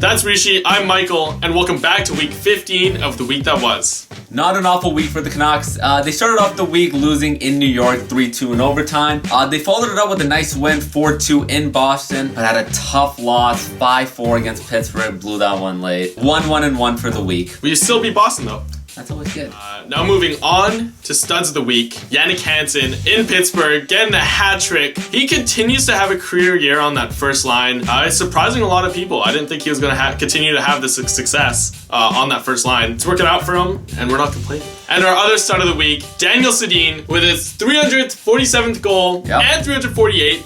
That's Rishi, I'm Michael, and welcome back to week 15 of the week that was. Not an awful week for the Canucks. They started off the week losing in New York 3-2 in overtime. They followed it up with a nice win 4-2 in Boston, but had a tough loss 5-4 against Pittsburgh. Blew that one late. 1-1-1 for the week. We still beat Boston though. That's always good. Now moving on to studs of the week, Jannik Hansen in Pittsburgh getting a hat trick. He continues to have a career year on that first line. It's surprising a lot of people. I didn't think he was going to continue to have this success on that first line. It's working out for him, and we're not complaining. And our other stud of the week, Daniel Sedin with his 347th goal and 348.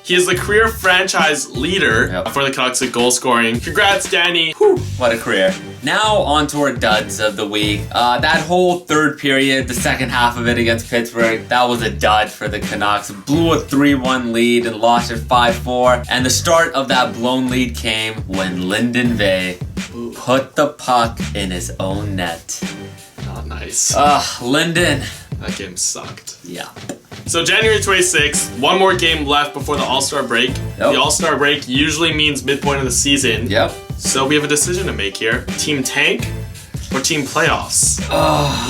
He is the career franchise leader for the Canucks at goal scoring. Congrats, Danny. Whew, what a career. Now on to our duds of the week. That whole third period, the second half of it against Pittsburgh, that was a dud for the Canucks. Blew a 3-1 lead and lost it 5-4. And the start of that blown lead came when Lyndon Vay put the puck in his own net. Oh, nice. Lyndon. That game sucked. Yeah. So January 26th, one more game left before the All-Star break. The All-Star break usually means midpoint of the season. So we have a decision to make here. Team tank or team playoffs?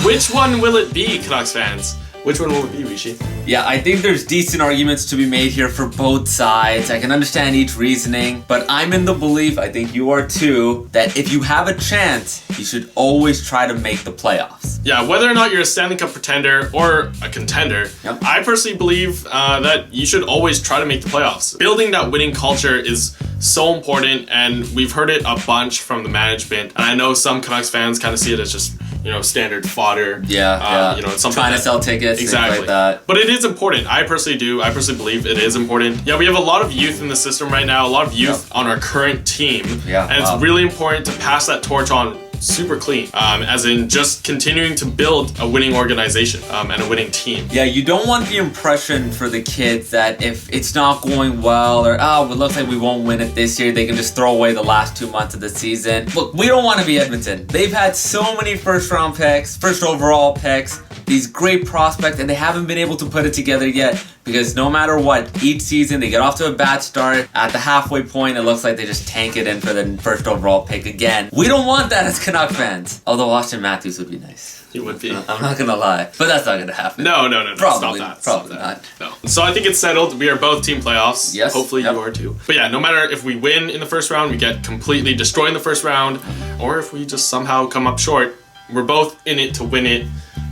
Which one will it be, Canucks fans? Which one will it be, Rishi? Yeah, I think there's decent arguments to be made here for both sides. I can understand each reasoning, but I'm in the belief, I think you are too, that if you have a chance, you should always try to make the playoffs. Yeah, whether or not you're a Stanley Cup pretender or a contender, I personally believe that you should always try to make the playoffs. Building that winning culture is so important, and we've heard it a bunch from the management. And I know some Canucks fans kind of see it as just, standard fodder. It's something trying to sell tickets, exactly things like that. But it is important. I personally do. I personally believe it is important. Yeah, we have a lot of youth in the system right now, a lot of youth on our current team. And it's really important to pass that torch on super clean, as in just continuing to build a winning organization and a winning team. Yeah, you don't want the impression for the kids that if it's not going well or, it looks like we won't win it this year, they can just throw away the last 2 months of the season. Look, we don't want to be Edmonton. They've had so many first overall picks, these great prospects, and they haven't been able to put it together yet because no matter what, each season they get off to a bad start. At the halfway point, it looks like they just tank it in for the first overall pick again. We don't want that as Canuck fans. Although Austin Matthews would be nice. He would be. I'm not gonna lie, but that's not gonna happen. No. Probably Stop that. not. No. So I think it's settled. We are both team playoffs. Yes. Hopefully you are too. But yeah, no matter if we win in the first round, we get completely destroyed in the first round, or if we just somehow come up short, we're both in it to win it.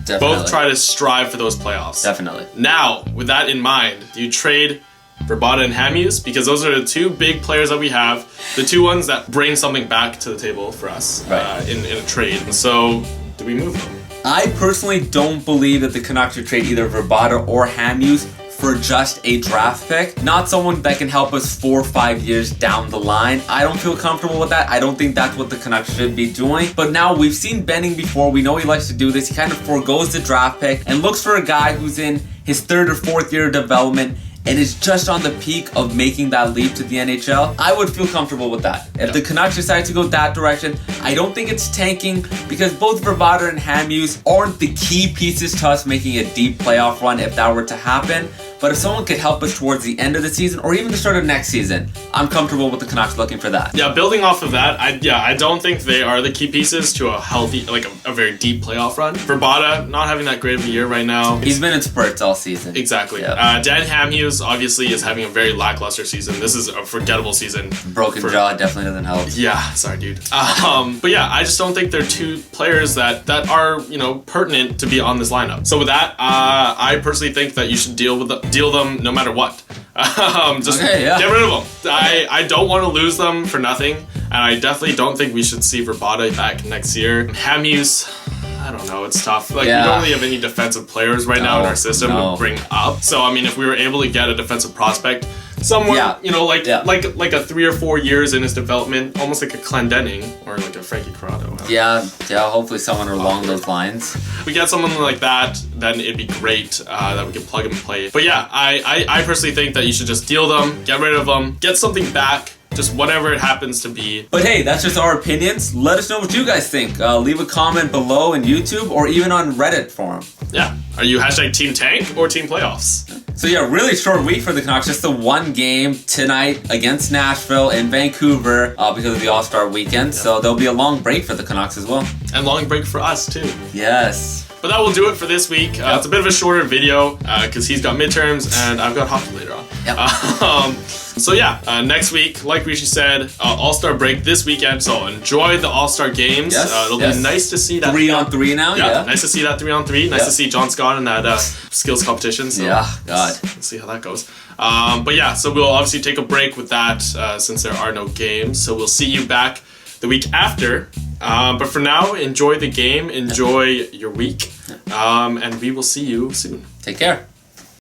Definitely. Both try to strive for those playoffs. Definitely. Now, with that in mind, do you trade Verbata and Hamhuis? Because those are the two big players that we have, the two ones that bring something back to the table for us in a trade. And so, do we move them? I personally don't believe that the Canucks should trade either Verbata or Hamhuis for just a draft pick. Not someone that can help us 4 or 5 years down the line. I don't feel comfortable with that. I don't think that's what the Canucks should be doing. But now we've seen Benning before. We know he likes to do this. He kind of forgoes the draft pick and looks for a guy who's in his 3rd or 4th year of development and is just on the peak of making that leap to the NHL. I would feel comfortable with that. If the Canucks decide to go that direction, I don't think it's tanking because both Verbata and Hamhuis aren't the key pieces to us making a deep playoff run if that were to happen. But if someone could help us towards the end of the season or even the start of next season, I'm comfortable with the Canucks looking for that. Yeah, building off of that, I don't think they are the key pieces to a healthy, a very deep playoff run. Verbata, not having that great of a year right now. He's been in spurts all season. Exactly. Dan Hamhuis obviously is having a very lackluster season. This is a forgettable season. Broken jaw definitely doesn't help. Yeah, sorry, dude. But yeah, I just don't think they're two players that are, pertinent to be on this lineup. So with that, I personally think that you should deal them no matter what. Just get rid of them. I don't want to lose them for nothing, and I definitely don't think we should see Verbata back next year. Hamhuis, I don't know, it's tough. We don't really have any defensive players right now in our system to bring up. So I mean, if we were able to get a defensive prospect somewhere, like a 3 or 4 years in his development, almost like a Clendenning or like a Frankie Corrado. Yeah, hopefully someone along those lines. If we get someone like that, then it'd be great that we can plug and play. But yeah, I personally think that you should just deal them, get rid of them, get something back, just whatever it happens to be. But hey, that's just our opinions. Let us know what you guys think. Leave a comment below in YouTube or even on Reddit forum. Yeah. Are you #Team Tank or Team Playoffs? So yeah, really short week for the Canucks. Just the one game tonight against Nashville in Vancouver because of the All-Star weekend. Yep. So there'll be a long break for the Canucks as well. And long break for us too. Yes. But that will do it for this week. It's a bit of a shorter video because he's got midterms and I've got hockey later on. Yep. So yeah, next week, like Rishi said, All-Star break this weekend. So enjoy the All-Star games. It'll be nice to see that 3-on-3 now. Yeah, nice to see that 3-on-3. Nice to see John Scott in that skills competition. So God, let's see how that goes. But yeah, so we'll obviously take a break with that since there are no games. So we'll see you back the week after. But for now, enjoy the game, enjoy your week, and we will see you soon. Take care.